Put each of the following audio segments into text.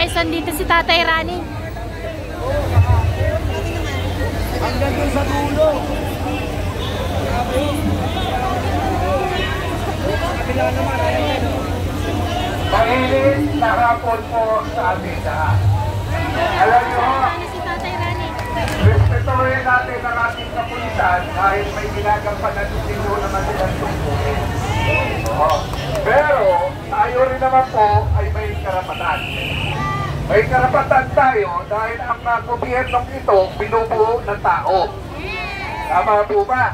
guys, nandito si Tatay Rani. Hanggang dun sa dulo. Kabila naman, ayan. Mahilig na hapon po sa ating lahat. Alam nyo, Si Tatay Rani. respetuhin natin ang ating kapulisan dahil may ginagawa na dito naman silang tungkulin. Pero tayo rin naman po ay may karapatan. May karapatan tayo dahil ang gobyernong ito binubuo ng tao. Tama po ba?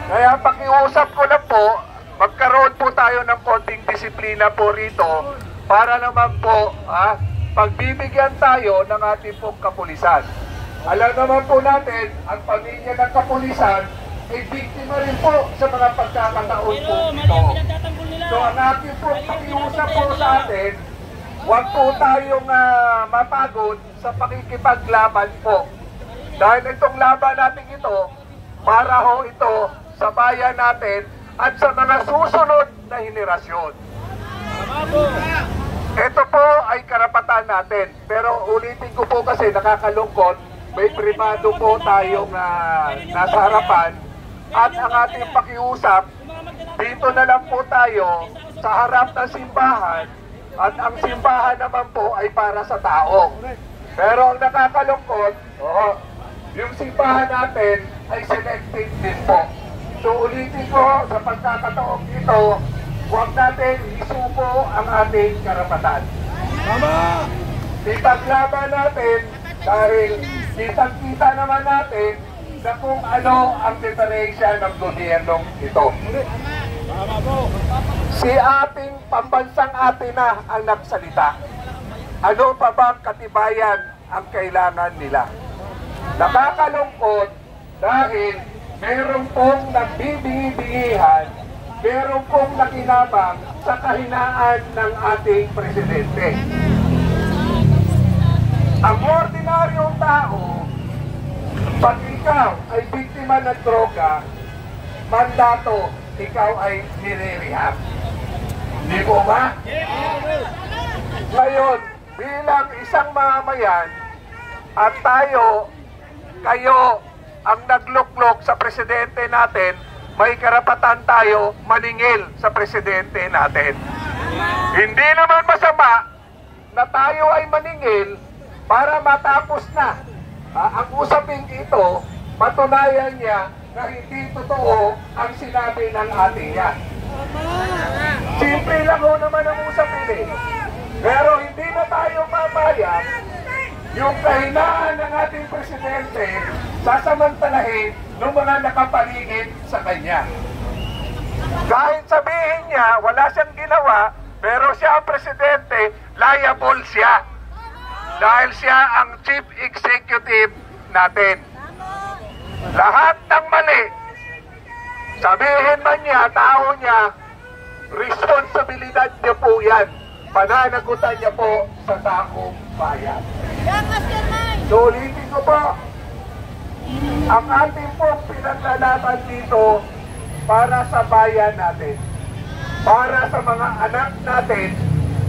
Kaya pakiusap ko na po, magkaroon po tayo ng konting disiplina po rito para naman po pagbibigyan tayo ng ating pong kapulisan. Alam naman po natin, ang pamilya ng kapulisan ay biktima rin po sa mga pagkakataon po ito. So ang ating po pakiusap po sa atin, huwag po tayong mapagod sa pakikipaglaban po. Dahil itong laban natin ito, para ho ito sa bayan natin at sa mga susunod na henerasyon. Ito po ay karapatan natin. Pero ulitin ko po kasi nakakalungkot, may privado po tayong nasa harapan at ang ating pakiusap, dito na lang po tayo sa harap ng simbahan at ang simbahan naman po ay para sa tao. Pero ang nakakalungkot, yung simbahan natin ay selective din po. So ulitin ko sa pagkakataong ito, huwag natin isuko ang ating karapatan. Tama! Ipaglaban natin dahil kitang-kita naman natin na kung ano ang diferensya ng gobyernong ito. Tama po! Si ating pambansang atin na ang nagsalita. Ano pa bang katibayan ang kailangan nila? Nakakalungkot dahil meron pong nagbibingi-bingihan, meron pong nakinabang sa kahinaan ng ating presidente. Ang ordinaryong tao, pag ikaw ay biktima ng droga, mandato, ikaw ay nire-rehab. Hindi po ba? Ngayon, bilang isang mamamayan, at tayo, kayo, ang nagluklok sa presidente natin, may karapatan tayo maningil sa presidente natin. Hindi naman masama na tayo ay maningil para matapos na. Ang usaping ito, patunayan niya na hindi totoo ang sinabi ng ating yan. Simple lang ho naman ang usapin eh. Pero hindi na tayo papayag yung kahinaan ng ating presidente sasamantalahin ng mga nakapaligid sa kanya. Kahit sabihin niya, wala siyang ginawa, pero siya ang presidente, liable siya. Dahil siya ang chief executive natin. Lahat ng mali, sabihin man niya, tao niya, responsibilidad niya po yan. Pananagutan niya po sa taong bayan. So, ulitin ko po, ang ating pong pinaglalaban dito para sa bayan natin, para sa mga anak natin,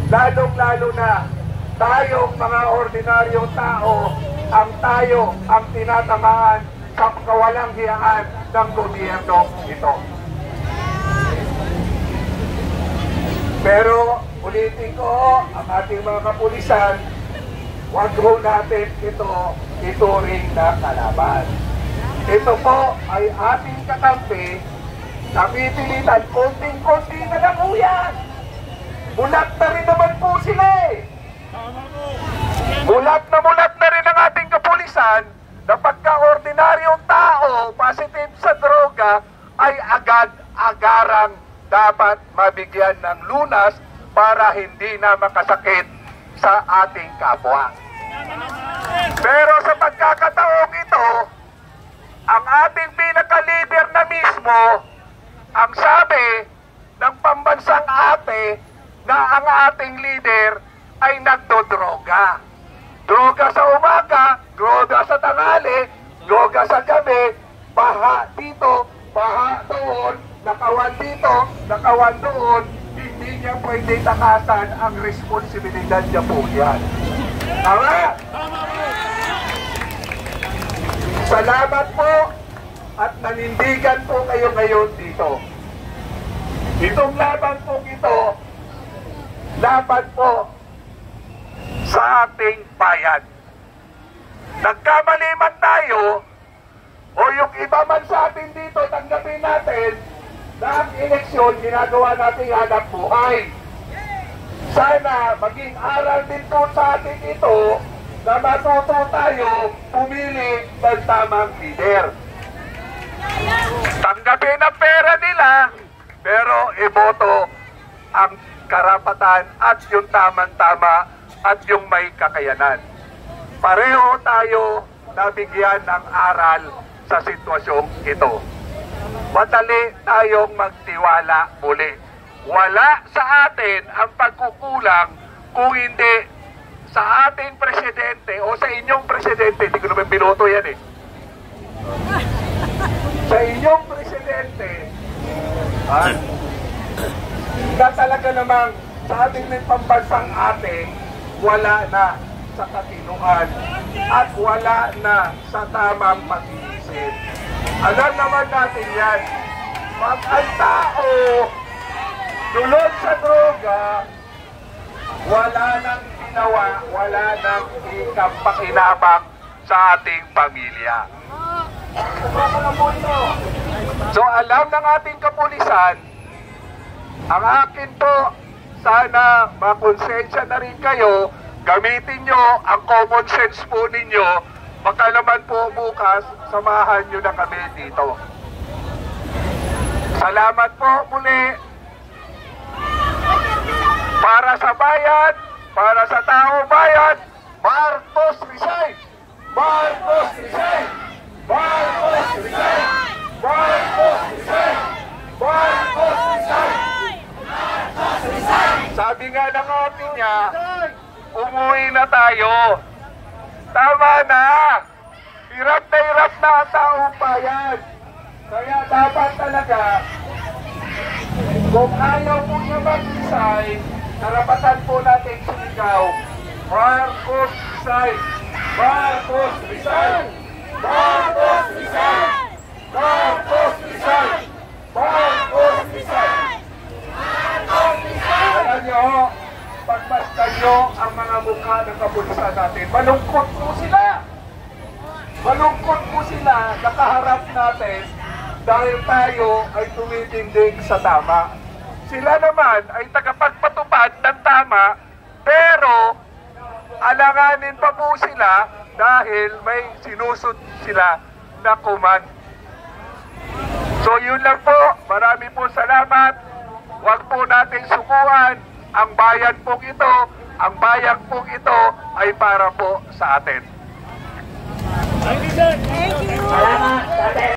lalong-lalo na tayong mga ordinaryong tao, ang tinatamaan sa kawalang hiyaan ng gobyerno ito. Pero ulitin ko, ang ating mga kapulisan, huwag ho natin ito ituring na kalaban. Ito po ay ating kakampi na pipilitan, konting-konti na lang po yan. Mulat na rin naman po sila eh. Mulat na rin ang ating kapulisan na pagka-ordinaryong tao positive sa droga ay agad-agarang dapat mabigyan ng lunas para hindi na makasakit sa ating kapwa. Pero sa pagkakataong ito, ang ating pinaka-leader na mismo, ang sabi ng pambansang ate na ang ating leader ay nagdodroga. Droga sa umaga, droga sa tanghali, droga sa gabi, baha dito, baha doon, nakawan dito, nakawan doon, hindi niya pwede takasan ang responsibilidad niya po yan. Tama? Salamat po at nanindigan po kayo ngayon dito. Itong laban po ito, laban po sa ating bayan. Nagkamali man tayo, o yung iba man sa atin dito, tanggapin natin na ang eleksyon, ginagawa natin hanap buhay. Sana maging aral din po sa atin ito na matuto tayo pumili ng tamang leader. Tanggapin ang pera nila, pero iboto ang karapatan at yung tamang-tama at yung may kakayanan. Pareho tayo nabigyan ng aral sa sitwasyong ito. Madali tayong magtiwala muli. Wala sa atin ang pagkukulang kung hindi sa ating presidente o sa inyong presidente. Hindi ko naman binoto yan eh. Sa inyong presidente, na talaga namang sa ating pambansang ating wala na sa katinuan at wala na sa tamang pag-iisip. Alam naman natin yan, pag ang tao dulot sa droga, wala nang ginawa, wala nang ikapakinabang sa ating pamilya. So alam ng ating kapulisan, ang akin po, sana makonsensya na rin kayo, gamitin nyo ang common sense po ninyo, baka naman po bukas, samahan nyo na kami dito. Salamat po muli. Para sa bayan, para sa tao bayan, Marcos resign! Marcos resign! Marcos resign! Marcos resign! Marcos resign! Sabi nga ng ating niya, umuwi na tayo. Tama na! Hirap na ang taong bayan. Kaya dapat talaga, kung ayaw po niya mag-resign, karapatan po natin sumigaw, Marcos resign! Marcos resign! Marcos resign! Marcos resign! Marcos resign! Alam niyo, pagmasdan niyo ang mga mukha ng kapulisan natin, malungkot po sila! Malungkot po sila, nakaharap natin dahil tayo ay tumitindig sa tama. Sila naman ay tagapagpatupad ng tama, pero alanganin pa po sila dahil may sinusod sila na command. So yun lang po, marami po salamat. Huwag po nating sukuan ang bayan pong ito, ang bayan pong ito ay para po sa atin. Thank you, sir. Thank you. Salamat.